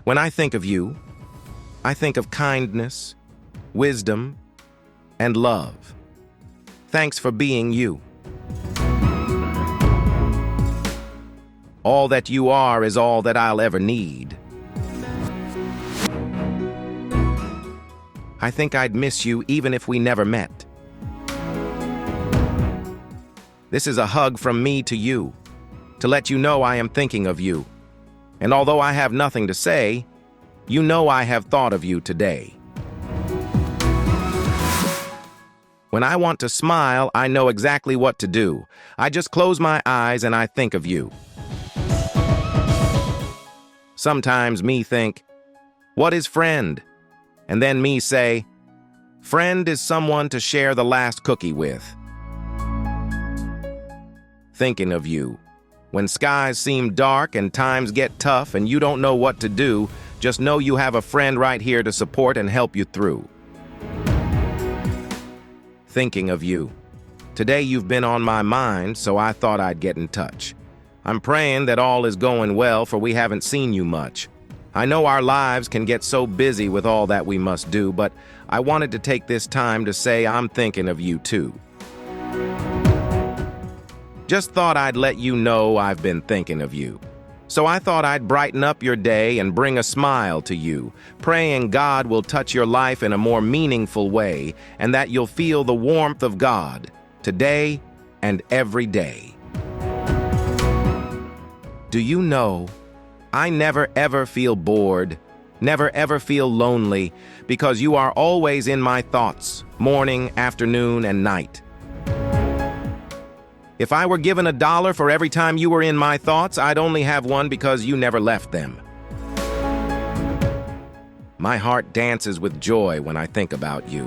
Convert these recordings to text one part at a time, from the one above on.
When I think of you, I think of kindness, wisdom, and love. Thanks for being you. All that you are is all that I'll ever need. I think I'd miss you even if we never met. This is a hug from me to you, to let you know I am thinking of you. And although I have nothing to say, you know I have thought of you today. When I want to smile, I know exactly what to do. I just close my eyes and I think of you. Sometimes me think, what is friend? And then me say, friend is someone to share the last cookie with. Thinking of you. When skies seem dark and times get tough and you don't know what to do, just know you have a friend right here to support and help you through. Thinking of you. Today you've been on my mind, so I thought I'd get in touch. I'm praying that all is going well, for we haven't seen you much. I know our lives can get so busy with all that we must do, but I wanted to take this time to say I'm thinking of you too. Just thought I'd let you know I've been thinking of you. So I thought I'd brighten up your day and bring a smile to you, praying God will touch your life in a more meaningful way and that you'll feel the warmth of God today and every day. Do you know, I never ever feel bored, never ever feel lonely, because you are always in my thoughts, morning, afternoon, and night. If I were given $1 for every time you were in my thoughts, I'd only have one because you never left them. My heart dances with joy when I think about you.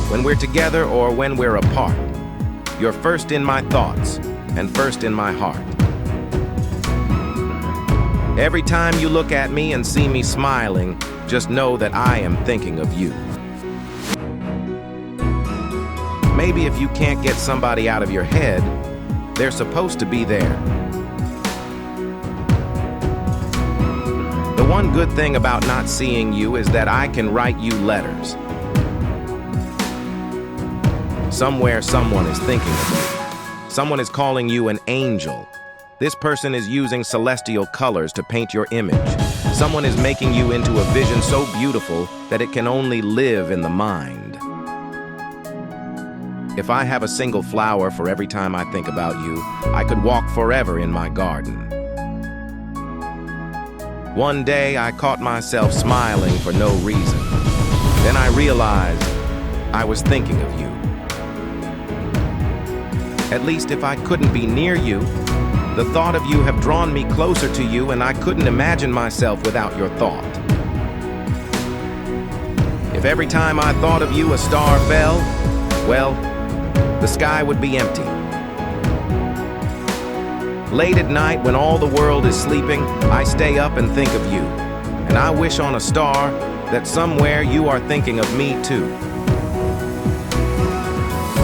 When we're together or when we're apart, you're first in my thoughts and first in my heart. Every time you look at me and see me smiling, just know that I am thinking of you. Maybe if you can't get somebody out of your head, they're supposed to be there. The one good thing about not seeing you is that I can write you letters. Somewhere someone is thinking of you. Someone is calling you an angel. This person is using celestial colors to paint your image. Someone is making you into a vision so beautiful that it can only live in the mind. If I have a single flower for every time I think about you, I could walk forever in my garden. One day I caught myself smiling for no reason. Then I realized I was thinking of you. At least if I couldn't be near you, the thought of you have drawn me closer to you, and I couldn't imagine myself without your thought. If every time I thought of you a star fell, well, the sky would be empty. Late at night, when all the world is sleeping, I stay up and think of you. And I wish on a star that somewhere you are thinking of me too.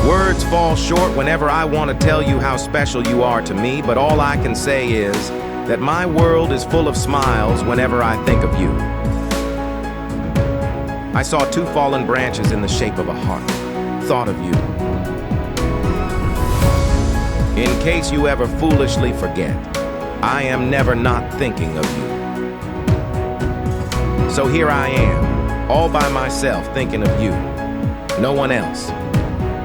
Words fall short whenever I want to tell you how special you are to me, but all I can say is that my world is full of smiles whenever I think of you. I saw 2 fallen branches in the shape of a heart. Thought of you. In case you ever foolishly forget, I am never not thinking of you. So here I am, all by myself thinking of you. No one else.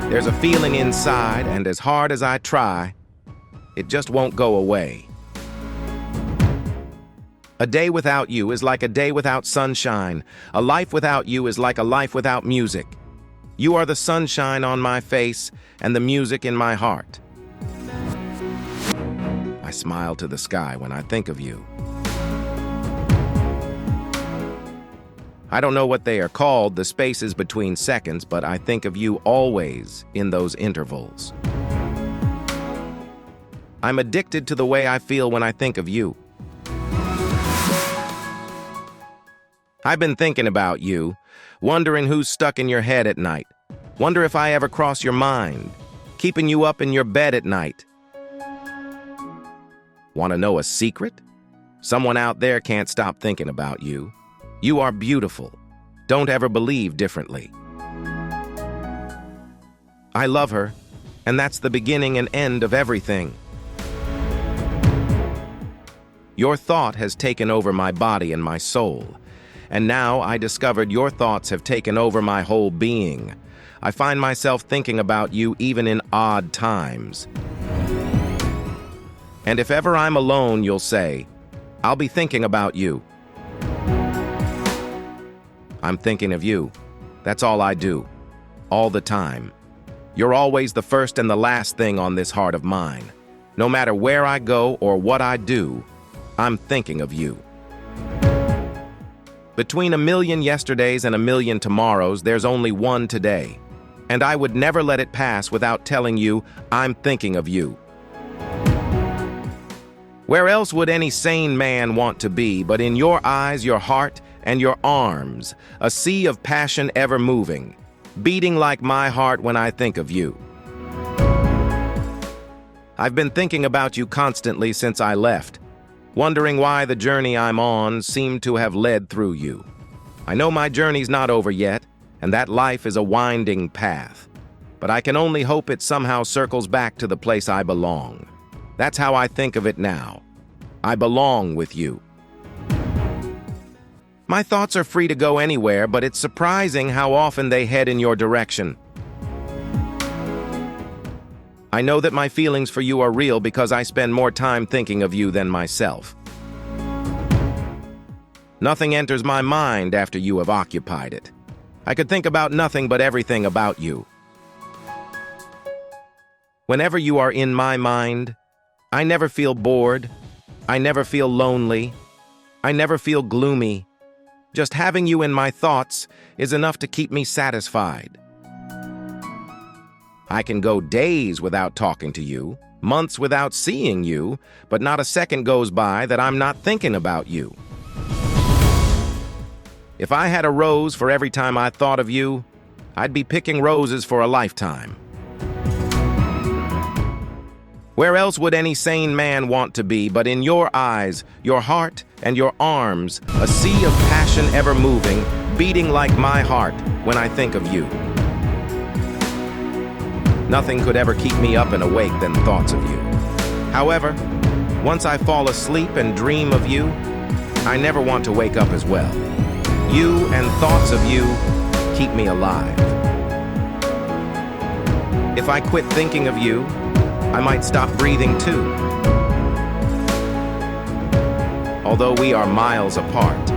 There's a feeling inside, and as hard as I try, it just won't go away. A day without you is like a day without sunshine. A life without you is like a life without music. You are the sunshine on my face and the music in my heart. I smile to the sky when I think of you. I don't know what they are called, the spaces between seconds, but I think of you always in those intervals. I'm addicted to the way I feel when I think of you. I've been thinking about you, wondering who's stuck in your head at night. Wonder if I ever cross your mind, keeping you up in your bed at night. Want to know a secret? Someone out there can't stop thinking about you. You are beautiful. Don't ever believe differently. I love her, and that's the beginning and end of everything. Your thought has taken over my body and my soul, and now I discovered your thoughts have taken over my whole being. I find myself thinking about you even in odd times. And if ever I'm alone, you'll say, I'll be thinking about you. I'm thinking of you. That's all I do. All the time. You're always the first and the last thing on this heart of mine. No matter where I go or what I do, I'm thinking of you. Between a million yesterdays and a million tomorrows, there's only one today. And I would never let it pass without telling you I'm thinking of you. Where else would any sane man want to be but in your eyes, your heart, and your arms, a sea of passion ever moving, beating like my heart when I think of you. I've been thinking about you constantly since I left, wondering why the journey I'm on seemed to have led through you. I know my journey's not over yet, and that life is a winding path, but I can only hope it somehow circles back to the place I belong. That's how I think of it now. I belong with you. My thoughts are free to go anywhere, but it's surprising how often they head in your direction. I know that my feelings for you are real because I spend more time thinking of you than myself. Nothing enters my mind after you have occupied it. I could think about nothing but everything about you. Whenever you are in my mind, I never feel bored. I never feel lonely. I never feel gloomy. Just having you in my thoughts is enough to keep me satisfied. I can go days without talking to you, months without seeing you, but not a second goes by that I'm not thinking about you. If I had a rose for every time I thought of you, I'd be picking roses for a lifetime. Where else would any sane man want to be but in your eyes, your heart, and your arms, a sea of passion ever moving, beating like my heart when I think of you. Nothing could ever keep me up and awake than thoughts of you. However, once I fall asleep and dream of you, I never want to wake up as well. You and thoughts of you keep me alive. If I quit thinking of you, I might stop breathing too. Although we are miles apart,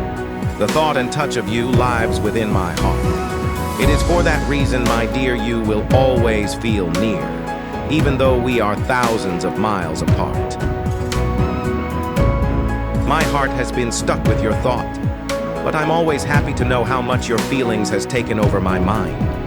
the thought and touch of you lives within my heart. It is for that reason, my dear, you will always feel near, even though we are thousands of miles apart. My heart has been stuck with your thought, but I'm always happy to know how much your feelings has taken over my mind.